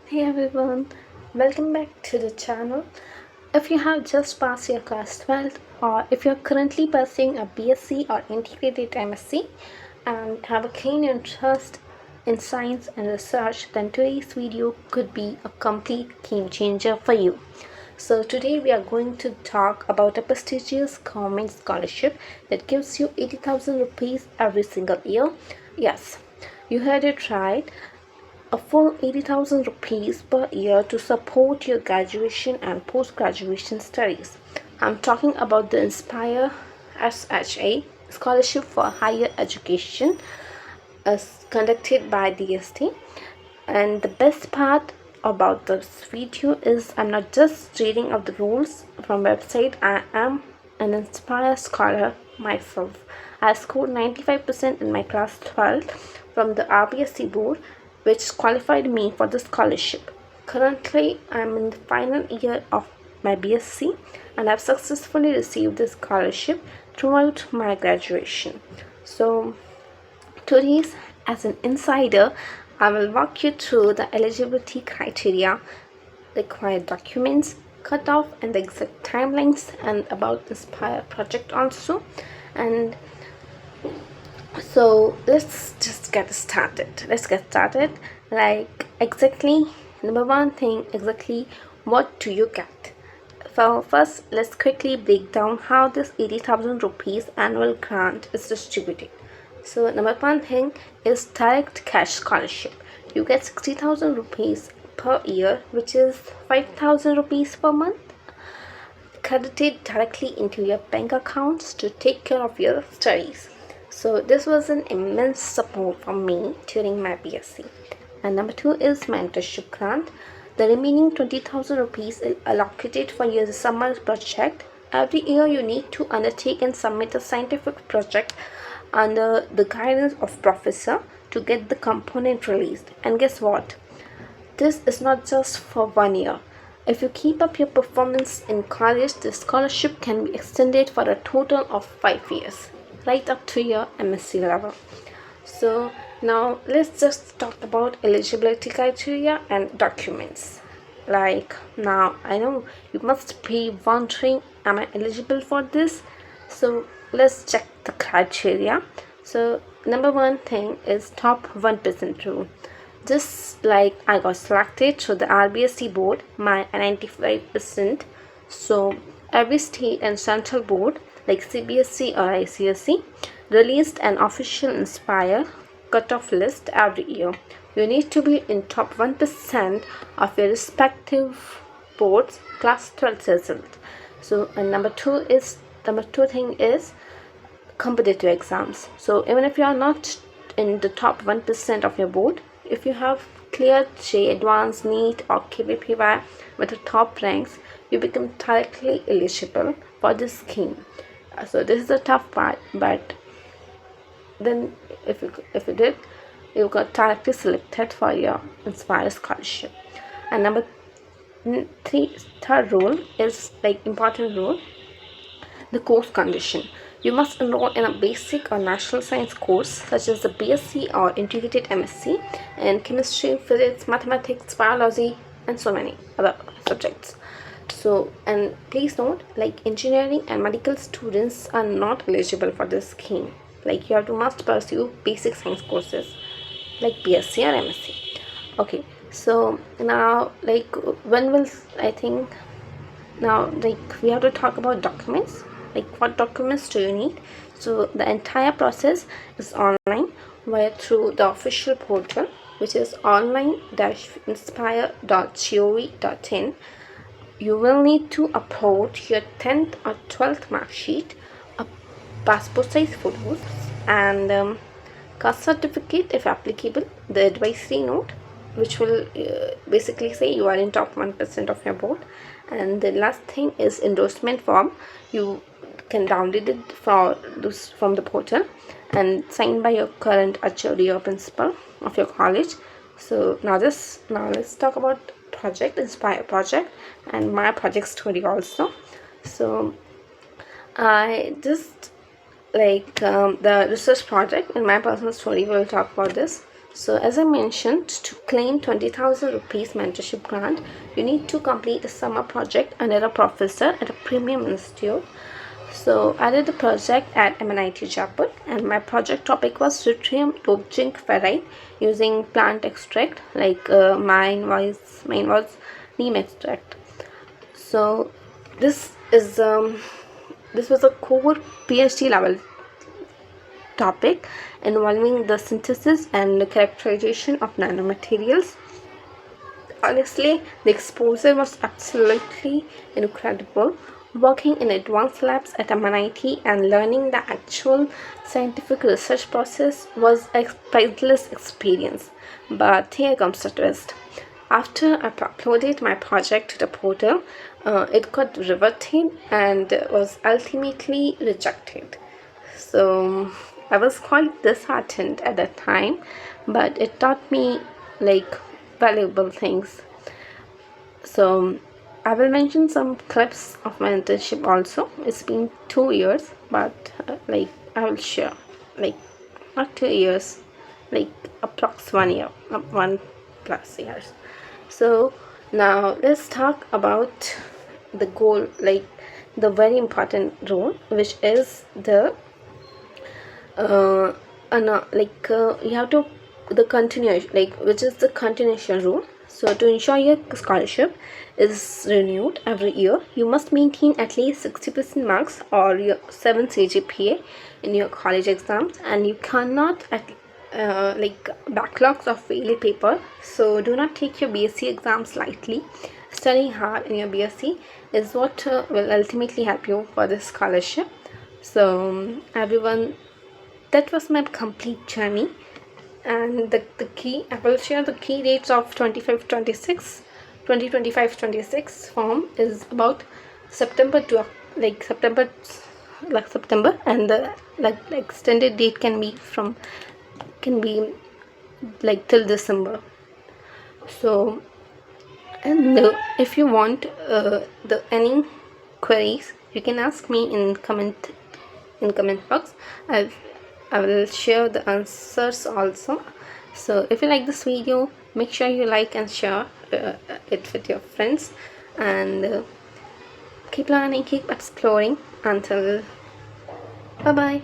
Hey everyone, welcome back to the channel. If you have just passed your class 12 or if you're currently pursuing a B.Sc or integrated M.Sc and have a keen interest in science and research, then today's video could be a complete game changer for you. So today we are going to talk about a prestigious government scholarship that gives you 80,000 rupees every single year. Yes, you heard it right, a full 80,000 rupees per year to support your graduation and post-graduation studies. I'm talking about the Inspire SHA Scholarship for Higher Education as conducted by DST. And the best part about this video is I'm not just reading out the rules from website. I am an Inspire scholar myself. I scored 95% in my class 12 from the RBSE Board, which qualified me for the scholarship. Currently, I'm in the final year of my B.Sc and I've successfully received this scholarship throughout my graduation. So, today, as an insider, I will walk you through the eligibility criteria, required documents, cutoff, and the exact timelines, and about the Inspire project also. And so let's just get started. Like, exactly, number one thing, exactly what do you get? So first, let's quickly break down how this 80,000 rupees annual grant is distributed. So number one thing is direct cash scholarship. You get 60,000 rupees per year, which is 5,000 rupees per month, credited directly into your bank accounts to take care of your studies. So this was an immense support for me during my B.Sc. And number two is mentorship grant. The remaining 20,000 rupees is allocated for your summer project. Every year you need to undertake and submit a scientific project under the guidance of professor to get the component released. And guess what? This is not just for 1 year. If you keep up your performance in college, the scholarship can be extended for a total of 5 years, right up to your M.Sc level. So now let's just talk about eligibility criteria and documents. Like, now I know you must be wondering, am I eligible for this? So let's check the criteria. So number one thing is top 1% rule. Just like I got selected through the RBSE board, my 95%. So every state and central board like CBSE or ICSE released an official Inspire cutoff list every year. You need to be in top 1% of your respective boards class 12 result. So and number two thing is competitive exams. So even if you are not in the top 1% of your board, if you have cleared J Advanced, NEET or KPPY with the top ranks, you become directly eligible for this scheme. So this is the tough part, but then if you did, you got directly selected for your Inspire scholarship. And number third rule is like important rule, the course condition. You must enroll in a basic or national science course such as the B.Sc or integrated M.Sc in chemistry, physics, mathematics, biology, and so many other subjects. So, and please note, like engineering and medical students are not eligible for this scheme. Like you have to must pursue basic science courses like B.Sc or M.Sc. Okay, so now like when will I think now like we have to talk about documents. Like what documents do you need? So the entire process is online via through the official portal, which is online-inspire.gov.in. You will need to upload your 10th or 12th mark sheet, a passport size photos, and caste certificate if applicable, the advisory note which will basically say you are in top 1% of your board, and the last thing is endorsement form. You can download it from the portal and signed by your current HOD or principal of your college. So now let's talk about project, Inspire project, and my project story also. So I just like the research project in my personal story, we'll talk about this. So as I mentioned, to claim 20,000 rupees mentorship grant, you need to complete a summer project under a professor at a premium institute. So I did the project at MNIT Jaipur, and my project topic was Yttrium-Doped Zinc Ferrite using plant extract. Like mine was neem extract. So this is this was a core PhD level topic involving the synthesis and characterization of nanomaterials. Honestly, the exposure was absolutely incredible. Working in advanced labs at MNIT and learning the actual scientific research process was a priceless experience. But here comes the twist. After I uploaded my project to the portal, it got reverted and was ultimately rejected. So I was quite disheartened at that time, but it taught me like valuable things. So I will mention some clips of my internship also. It's been 2 years, but like I will share like not 2 years, like approx 1 year, 1+ years. So now let's talk about the goal, like the very important role, which is the you have to the continuation, like which is the continuation rule. So to ensure your scholarship is renewed every year, you must maintain at least 60% marks or your 7 CGPA in your college exams, and you cannot like backlogs of failed paper. So do not take your B.Sc exams lightly. Studying hard in your B.Sc is what will ultimately help you for this scholarship. So everyone, that was my complete journey, and the key, I will share the key dates of 2025-26 form is about September to September, and the extended date can be till December. So, and if you want the any queries, you can ask me in comment box. I will share the answers also. So if you like this video, make sure you like and share it with your friends, and keep learning, keep exploring. Until bye bye.